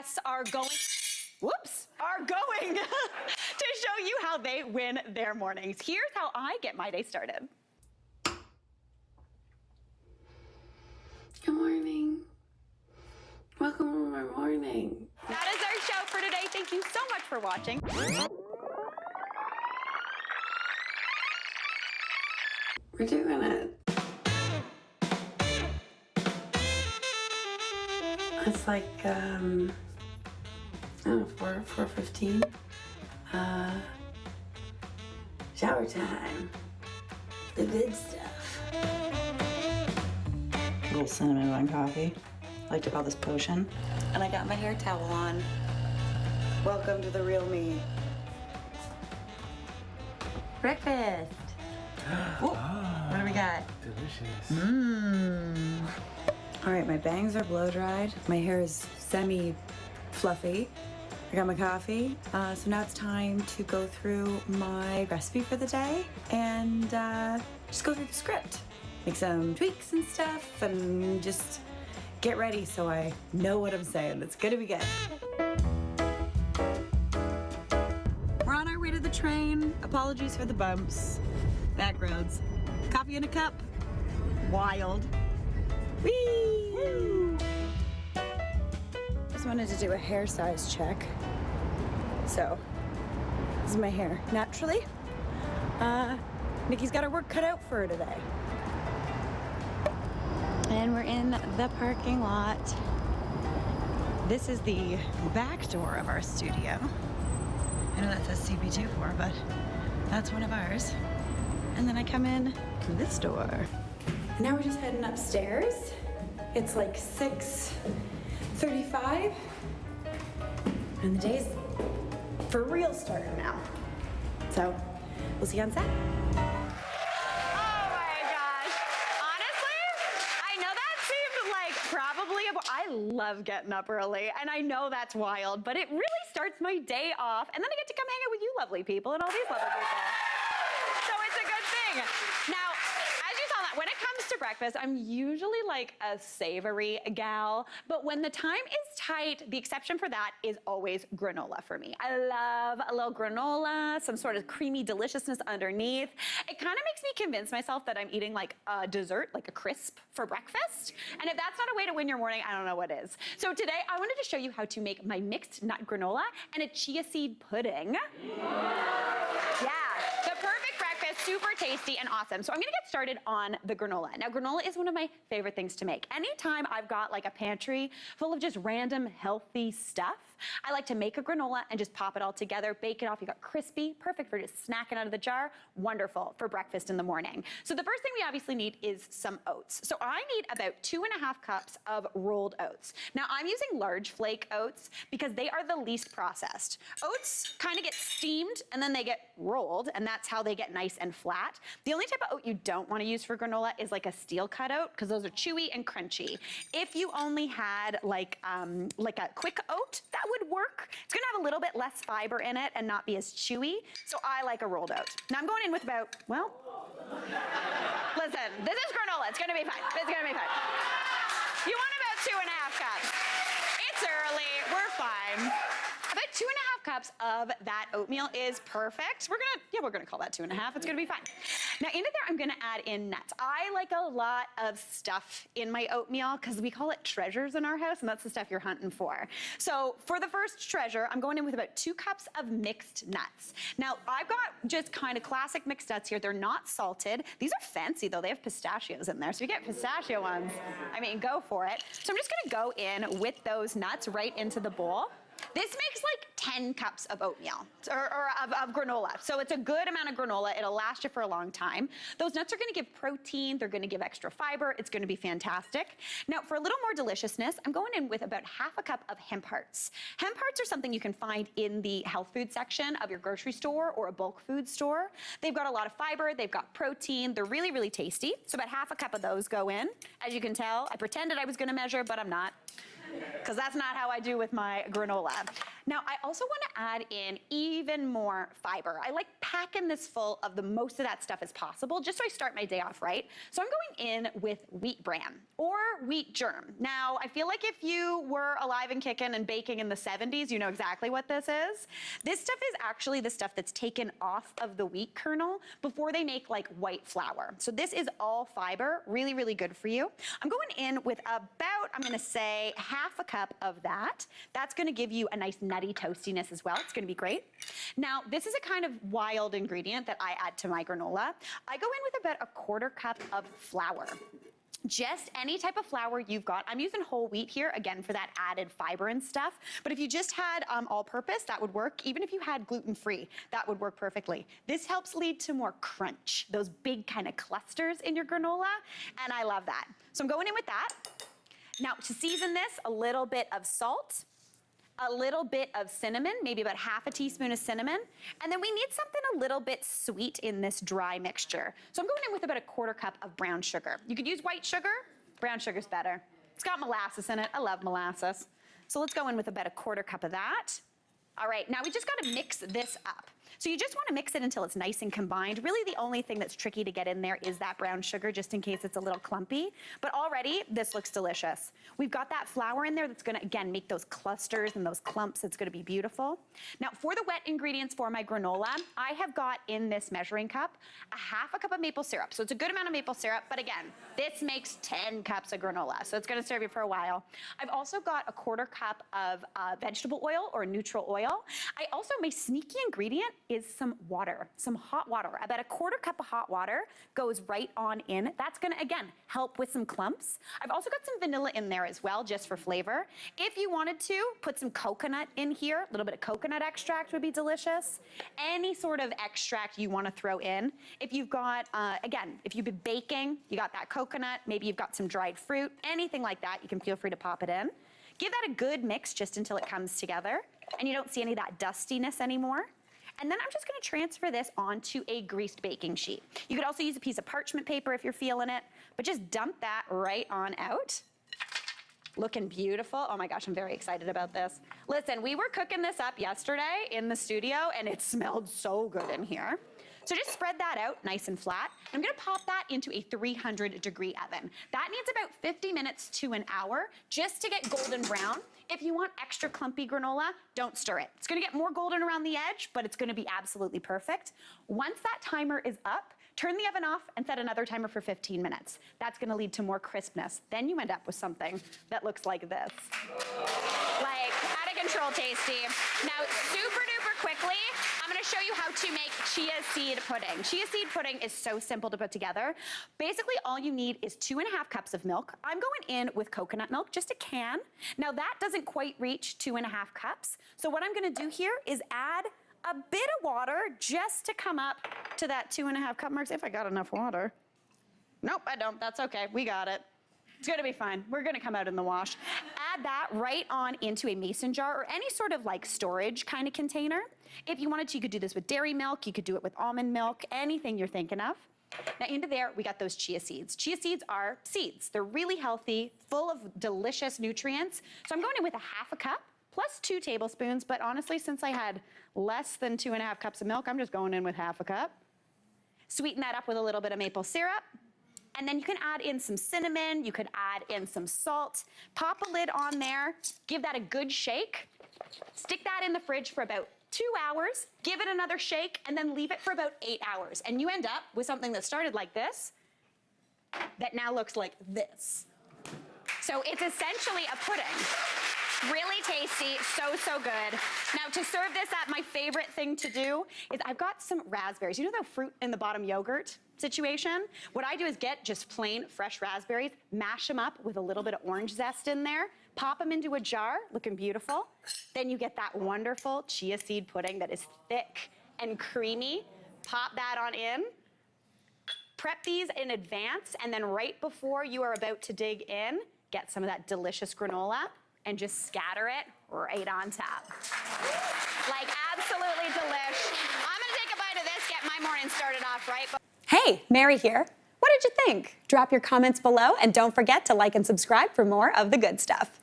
guests are going to show you how they win their mornings. Here's how I get my day started. Good morning. Welcome to my morning. That is our show for today. Thank you so much for watching. We're doing it. It's like, I don't know, 4:15. Shower time. The good stuff. A little cinnamon bun coffee. I like to call this potion. And I got my hair towel on. Welcome to the real me. Breakfast. Ooh, what do we got? Delicious. Mmm. All right, my bangs are blow dried. My hair is semi-fluffy. I got my coffee. So now it's time to go through my recipe for the day and just go through the script. Make some tweaks and stuff and just get ready so I know what I'm saying. It's gonna be good. We're on our way to the train. Apologies for the bumps. Back roads. Coffee in a cup. Wild. Whee! Woo! Just wanted to do a hair size check. So, this is my hair. Naturally, Nikki's got her work cut out for her today. And we're in the parking lot. This is the back door of our studio. I know that says CP24, but that's one of ours. And then I come in this door. Now we're just heading upstairs. It's like 6:35. And the day's for real starting now. So, we'll see you on set. I love getting up early, and I know that's wild, but it really starts my day off, and then I get to come hang out with you lovely people and all these lovely people. So it's a good thing. Now, as you saw that, when it comes to breakfast, I'm usually like a savory gal, but when the time is tight, the exception for that is always granola for me. I love a little granola, some sort of creamy deliciousness underneath. It kind of makes me convince myself that I'm eating like a dessert, like a crisp for breakfast. And if that's not a way to win your morning, I don't know what is. So today I wanted to show you how to make my mixed nut granola and a chia seed pudding. Yeah, the perfect breakfast, super tasty and awesome. So I'm gonna get started on the granola. Now granola is one of my favorite things to make. Anytime I've got like a pantry full of just random healthy stuff, I like to make a granola and just pop it all together, bake it off. You got crispy, perfect for just snacking out of the jar. Wonderful for breakfast in the morning. So the first thing we obviously need is some oats. So I need about 2.5 cups of rolled oats. Now I'm using large flake oats because they are the least processed. Oats kind of get steamed and then they get rolled, and that's how they get nice and flat. The only type of oat you don't want to use for granola is like a steel cut oat because those are chewy and crunchy. If you only had like a quick oat, that would work. It's gonna have a little bit less fiber in it and not be as chewy, so I like a rolled oat. Now I'm going in with about, well, listen, this is granola, it's gonna be fine, it's gonna be fine. You want about 2.5 cups. It's early, we're fine. About 2.5 cups of that oatmeal is perfect. We're gonna call that 2.5, it's gonna be fine. Now into there, I'm gonna add in nuts. I like a lot of stuff in my oatmeal because we call it treasures in our house, and that's the stuff you're hunting for. So for the first treasure, I'm going in with about 2 cups of mixed nuts. Now I've got just kind of classic mixed nuts here. They're not salted. These are fancy though, they have pistachios in there. So if you get pistachio ones, I mean, go for it. So I'm just gonna go in with those nuts right into the bowl. This makes like 10 cups of oatmeal, or of granola. So it's a good amount of granola. It'll last you for a long time. Those nuts are gonna give protein. They're gonna give extra fiber. It's gonna be fantastic. Now, for a little more deliciousness, I'm going in with about 1/2 cup of hemp hearts. Hemp hearts are something you can find in the health food section of your grocery store or a bulk food store. They've got a lot of fiber. They've got protein. They're really, really tasty. So about 1/2 cup of those go in. As you can tell, I pretended I was gonna measure, but I'm not. because that's not how I do with my granola. Now, I also want to add in even more fiber. I like packing this full of the most of that stuff as possible, just so I start my day off right. So I'm going in with wheat bran or wheat germ. Now, I feel like if you were alive and kicking and baking in the 70s, you know exactly what this is. This stuff is actually the stuff that's taken off of the wheat kernel before they make like white flour. So this is all fiber, really, really good for you. I'm going in with about, I'm going to say, half a cup of that. That's going to give you a nice nutty toastiness as well. It's going to be great. Now, this is a kind of wild ingredient that I add to my granola. I go in with about a quarter cup of flour. Just any type of flour you've got. I'm using whole wheat here, again, for that added fiber and stuff. But if you just had all-purpose, that would work. Even if you had gluten-free, that would work perfectly. This helps lead to more crunch, those big kind of clusters in your granola, and I love that. So I'm going in with that. Now, to season this, a little bit of salt, a little bit of cinnamon, maybe about half a teaspoon of cinnamon, and then we need something a little bit sweet in this dry mixture. So I'm going in with about a quarter cup of brown sugar. You could use white sugar, brown sugar's better. It's got molasses in it, I love molasses. So let's go in with about a quarter cup of that. All right, now we just gotta mix this up. So you just wanna mix it until it's nice and combined. Really the only thing that's tricky to get in there is that brown sugar, just in case it's a little clumpy. But already, this looks delicious. We've got that flour in there that's gonna, again, make those clusters and those clumps. It's gonna be beautiful. Now, for the wet ingredients for my granola, I have got in this measuring cup a half a cup of maple syrup. So it's a good amount of maple syrup, but again, this makes 10 cups of granola, so it's gonna serve you for a while. I've also got a quarter cup of vegetable oil or neutral oil. I also, my sneaky ingredient is some water, some hot water. About a quarter cup of hot water goes right on in. That's gonna, again, help with some clumps. I've also got some vanilla in there as well, just for flavor. If you wanted to, put some coconut in here. A little bit of coconut extract would be delicious. Any sort of extract you wanna throw in. If you've got, again, if you've been baking, you got that coconut, maybe you've got some dried fruit, anything like that, you can feel free to pop it in. Give that a good mix just until it comes together and you don't see any of that dustiness anymore. And then I'm just gonna transfer this onto a greased baking sheet. You could also use a piece of parchment paper if you're feeling it, but just dump that right on out. Looking beautiful. Oh my gosh, I'm very excited about this. Listen, we were cooking this up yesterday in the studio and it smelled so good in here. So just spread that out nice and flat. I'm gonna pop that into a 300-degree oven. That needs about 50 minutes to an hour just to get golden brown. If you want extra clumpy granola, don't stir it. It's gonna get more golden around the edge, but it's gonna be absolutely perfect. Once that timer is up, turn the oven off and set another timer for 15 minutes. That's gonna lead to more crispness. Then you end up with something that looks like this. Like, out of control tasty. Now, super duper quickly, I'm gonna show you how to make chia seed pudding. Chia seed pudding is so simple to put together. Basically, all you need is 2.5 cups of milk. I'm going in with coconut milk, just a can. Now, that doesn't quite reach 2.5 cups. So what I'm gonna do here is add a bit of water just to come up to that 2.5 cup marks, if I got enough water. Nope, I don't, that's okay, we got it. It's gonna be fine, we're gonna come out in the wash. Add that right on into a mason jar or any sort of like storage kind of container. If you wanted to, you could do this with dairy milk, you could do it with almond milk, anything you're thinking of. Now into there, we got those chia seeds. Chia seeds are seeds. They're really healthy, full of delicious nutrients. So I'm going in with a half a cup plus 2 tablespoons, but honestly, since I had less than 2.5 cups of milk, I'm just going in with half a cup. Sweeten that up with a little bit of maple syrup. And then you can add in some cinnamon, you could add in some salt, pop a lid on there, give that a good shake, stick that in the fridge for about 2 hours, give it another shake, and then leave it for about 8 hours. And you end up with something that started like this, that now looks like this. So it's essentially a pudding. Really tasty, so, so good. Now to serve this up, my favorite thing to do is I've got some raspberries. You know the fruit in the bottom yogurt situation? What I do is get just plain fresh raspberries, mash them up with a little bit of orange zest in there, pop them into a jar, looking beautiful. Then you get that wonderful chia seed pudding that is thick and creamy. Pop that on in. Prep these in advance, and then right before you are about to dig in, get some of that delicious granola and just scatter it right on top. Like, absolutely delish. I'm gonna take a bite of this, get my morning started off right. Hey, Mary here. What did you think? Drop your comments below and don't forget to like and subscribe for more of the good stuff.